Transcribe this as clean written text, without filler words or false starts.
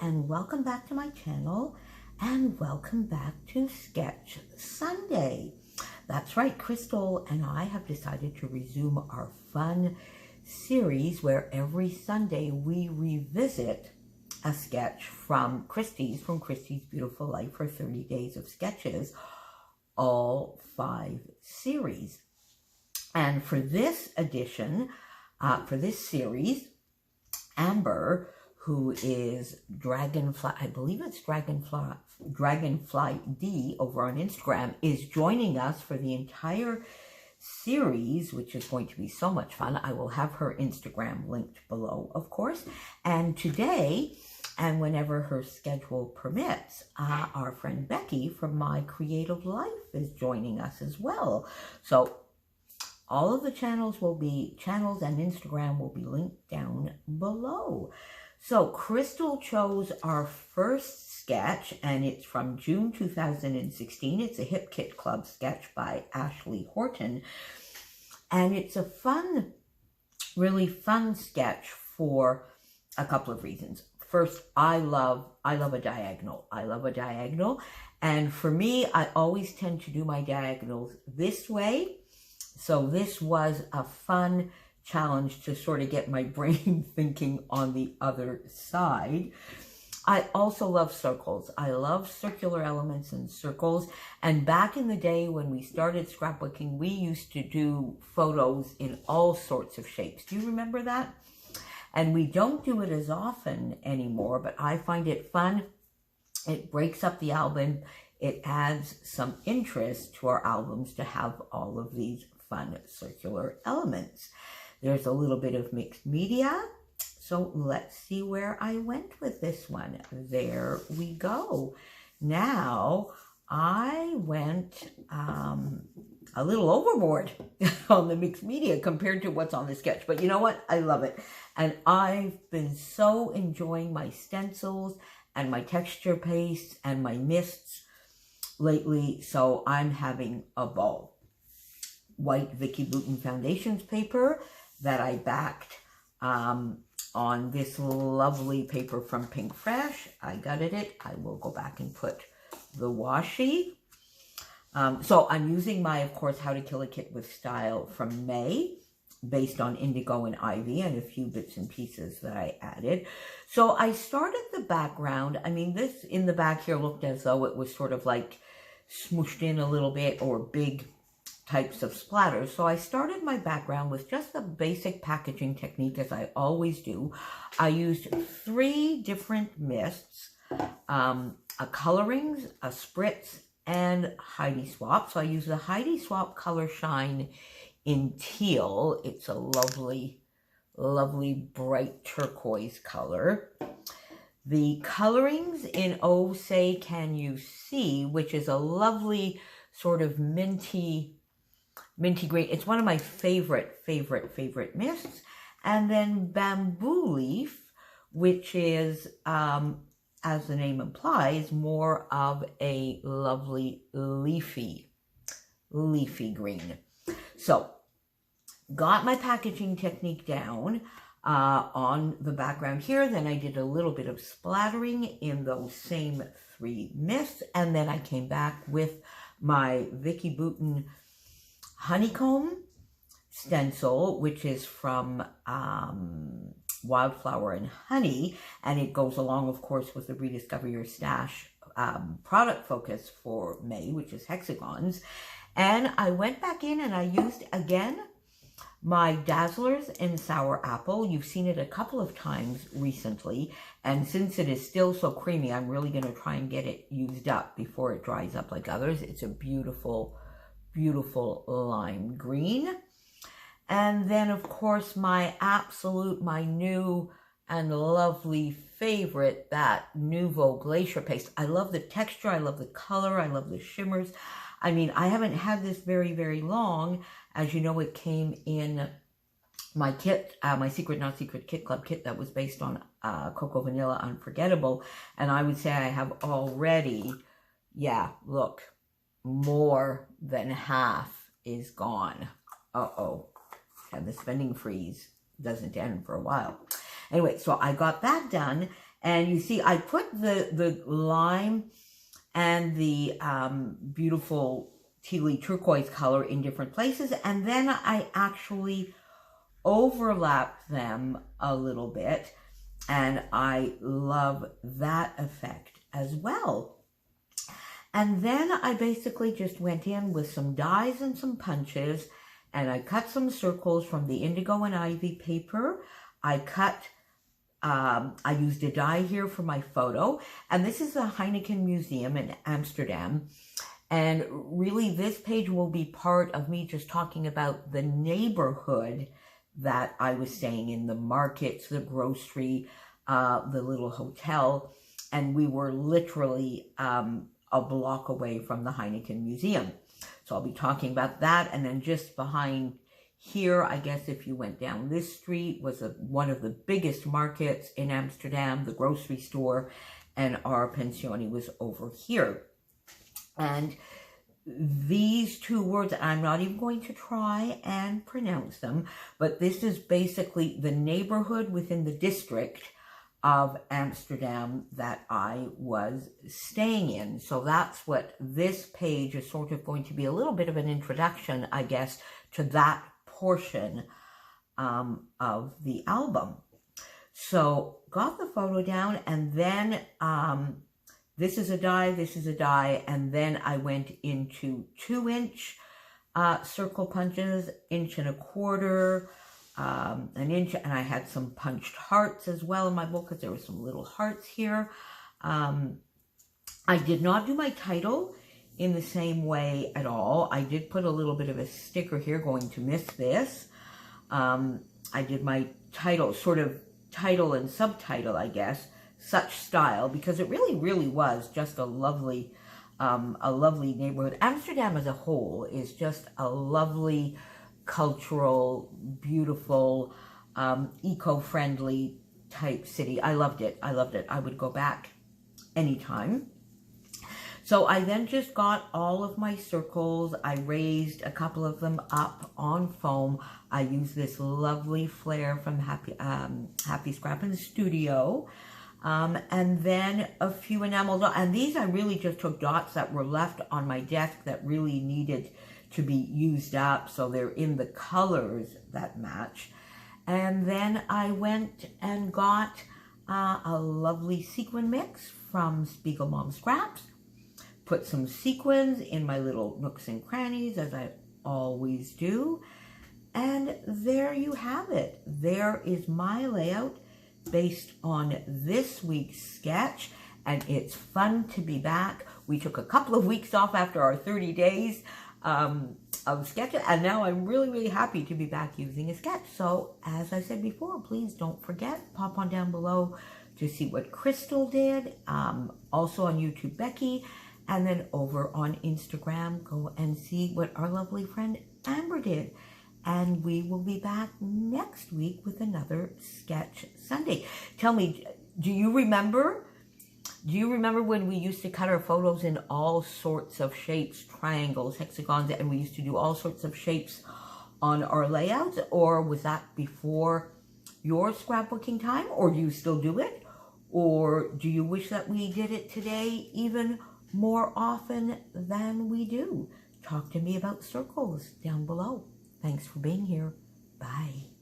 and welcome back to my channel, and welcome back to Sketch Sunday. That's right, Crystal and I have decided to resume our fun series where every Sunday we revisit a sketch from Christie's Beautiful Life, for 30 Days of Sketches, all 5 series. And for this edition, for this series, Amber, who is Dragonfly, I believe it's Dragonfly D over on Instagram, is joining us for the entire series, which is going to be so much fun. I will have her Instagram linked below, of course. And today, and whenever her schedule permits, our friend Becky from My Creative Life is joining us as well. So all of the channels and Instagram will be linked down below. So Crystal chose our first sketch, and it's from June 2016. It's a Hip Kit Club sketch by Ashley Horton. And it's a fun, really fun sketch for a couple of reasons. First, I love a diagonal. I love a diagonal. And for me, I always tend to do my diagonals this way. So this was a fun challenge to sort of get my brain thinking on the other side. I also love circles. I love circular elements and circles. And back in the day when we started scrapbooking, we used to do photos in all sorts of shapes. Do you remember that? And we don't do it as often anymore, but I find it fun. It breaks up the album. It adds some interest to our albums to have all of these fun circular elements. There's a little bit of mixed media. So let's see where I went with this one. There we go. Now, I went a little overboard on the mixed media compared to what's on the sketch. But you know what? I love it. And I've been so enjoying my stencils and my texture pastes and my mists lately. So I'm having a ball. White Vicky Bouton Foundations paper that I backed on this lovely paper from Pink Fresh. I gutted it. I will go back and put the washi. So I'm using my, of course, How to Kill a Kit with Style from May, based on Indigo and Ivy, and a few bits and pieces that I added. So I started the background. I mean, this in the back here looked as though it was sort of like smooshed in a little bit, or big types of splatters. So I started my background with just the basic packaging technique, as I always do. I used 3 different mists, a colorings, a spritz, and Heidi Swap. So I used the Heidi Swap Color Shine in teal. It's a lovely, lovely bright turquoise color. The colorings in Oh Say Can You See, which is a lovely sort of minty green. It's one of my favorite mists. And then Bamboo Leaf, which is, as the name implies, more of a lovely leafy green. So, got my packaging technique down on the background here. Then I did a little bit of splattering in those same 3 mists. And then I came back with my Vicky Bouton Honeycomb stencil, which is from Wildflower and Honey, and it goes along, of course, with the Rediscover Your Stash product focus for May, which is hexagons. And I went back in and I used, again, my Dazzlers in Sour Apple. You've seen it a couple of times recently, and since it is still so creamy, I'm really going to try and get it used up before it dries up like others. It's a beautiful, beautiful lime green. And then, of course, my new and lovely favorite, that Nouveau Glacier paste. I love the texture. I love the color. I love the shimmers. I mean, I haven't had this very, very long. As you know, it came in my kit, my Secret Not Secret Kit Club kit that was based on Cocoa Vanilla Unforgettable. And I would say I have already, yeah, look, more than half is gone. Uh-oh. And the spending freeze doesn't end for a while. Anyway, so I got that done. And you see, I put the lime and the beautiful tealy turquoise color in different places, and then I actually overlap them a little bit, and I love that effect as well. And then I basically just went in with some dies and some punches, and I cut some circles from the indigo and ivy paper. I used a die here for my photo, and this is the Heineken Museum in Amsterdam. And really, this page will be part of me just talking about the neighborhood that I was staying in, the markets, the grocery, the little hotel. And we were literally a block away from the Heineken Museum. So I'll be talking about that. And then just behind here, I guess if you went down this street, was one of the biggest markets in Amsterdam, the grocery store, and our pensione was over here. And these two words, I'm not even going to try and pronounce them, but this is basically the neighborhood within the district of Amsterdam that I was staying in. So that's what this page is sort of going to be, a little bit of an introduction, I guess, to that portion of the album. So got the photo down, and then this is a die, and then I went into 2-inch circle punches, 1.25 inches, an inch, and I had some punched hearts as well in my book, because there were some little hearts here. I did not do my title in the same way at all. I did put a little bit of a sticker here, going to miss this. I did my title, sort of title and subtitle, I guess, Such Style, because it really was just a lovely neighborhood. Amsterdam as a whole is just a lovely, cultural, beautiful, eco-friendly type city. I loved it. I would go back anytime. So I then just got all of my circles. I raised a couple of them up on foam. I used this lovely flare from Happy Scrappin' Studio. And then a few enamel dots. And these I really just took dots that were left on my desk that really needed to be used up. So they're in the colors that match. And then I went and got a lovely sequin mix from Spiegel Mom Scraps. Put some sequins in my little nooks and crannies, as I always do. And there you have it. There is my layout based on this week's sketch, and it's fun to be back. We took a couple of weeks off after our 30 days of sketching, and now I'm really happy to be back using a sketch. So as I said before, please don't forget, pop on down below to see what Crystal did, also on YouTube, Becky, and then over on Instagram, go and see what our lovely friend Amber did. And we will be back next week with another Sketch Sunday. Tell me, do you remember when we used to cut our photos in all sorts of shapes, triangles, hexagons, and we used to do all sorts of shapes on our layouts? Or was that before your scrapbooking time? Or do you still do it? Or do you wish that we did it today even more often than we do? Talk to me about circles down below. Thanks for being here. Bye.